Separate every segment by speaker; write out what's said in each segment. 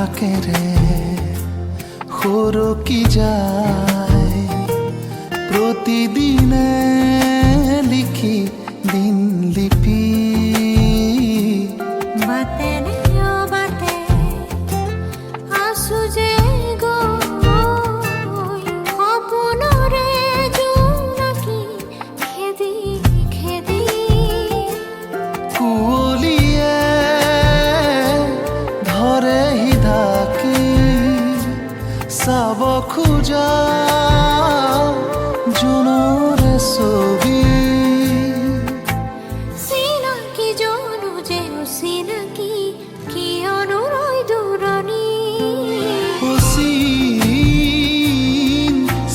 Speaker 1: ফাঁকেৰে সৰকি যায় প্ৰতিদিনে লিখি দিন লিপি
Speaker 2: বাতেৰে বাতে আছো যে সপোনৰে জোনাকী খেদি খেদি
Speaker 1: কুঁৱলীয়ে ধৰেহি ঢাকি চাব খোজা জোনৰে ছবি
Speaker 2: চিনাকি জনো যে চিনাকি কিয়নো ৰৈ দূৰণি
Speaker 1: অচিন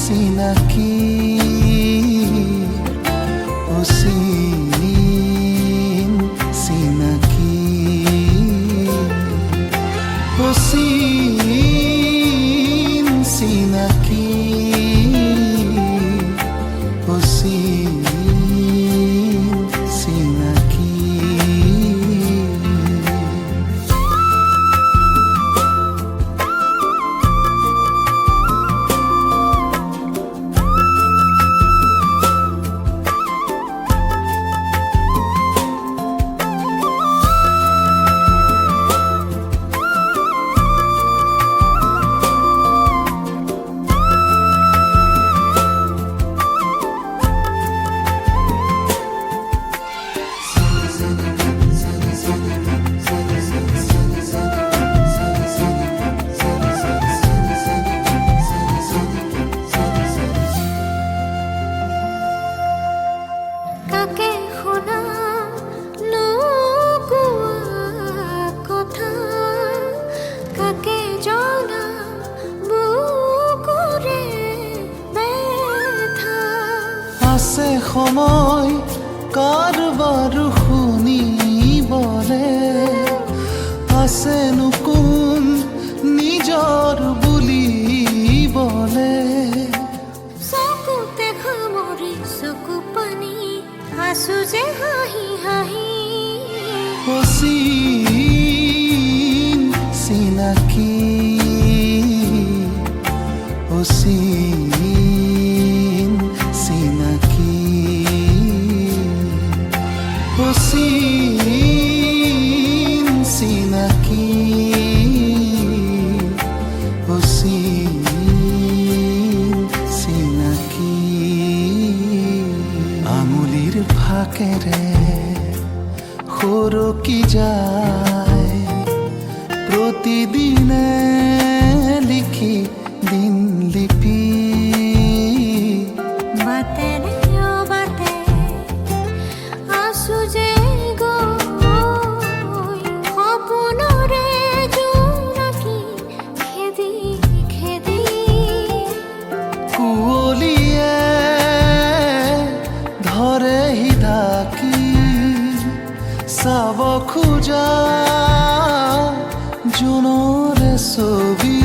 Speaker 1: চিনাকি অচিন চিনাকি অচিন চিনাকি অচিন চিনাকি
Speaker 2: কাকে শুনাম নোকোৱা কথা কাকে জনাম বুকুৰে ব্যথা
Speaker 1: আছে সময় কাৰোবাৰো শুনিবলে আছেনো কোন নিজৰ বুলিবলে
Speaker 2: চকুতে সামৰি চকু পানী আছো যে হাঁহি হাঁহি
Speaker 1: অচিন চিনাকি অচিন চিনাকি অচিন চিনাকি অচিন চিনাকি আঙুলিৰ ফাঁকেৰে সৰকি যায় প্ৰতিদিনে লিখি দিন লিপি
Speaker 2: বাতেৰে বাতে আছো যে সপোনৰে জোনাকী খেদি খেদি
Speaker 1: কুঁৱলীয়ে ধৰেহি ঢাকি চাব খোজা জোনৰে ছবি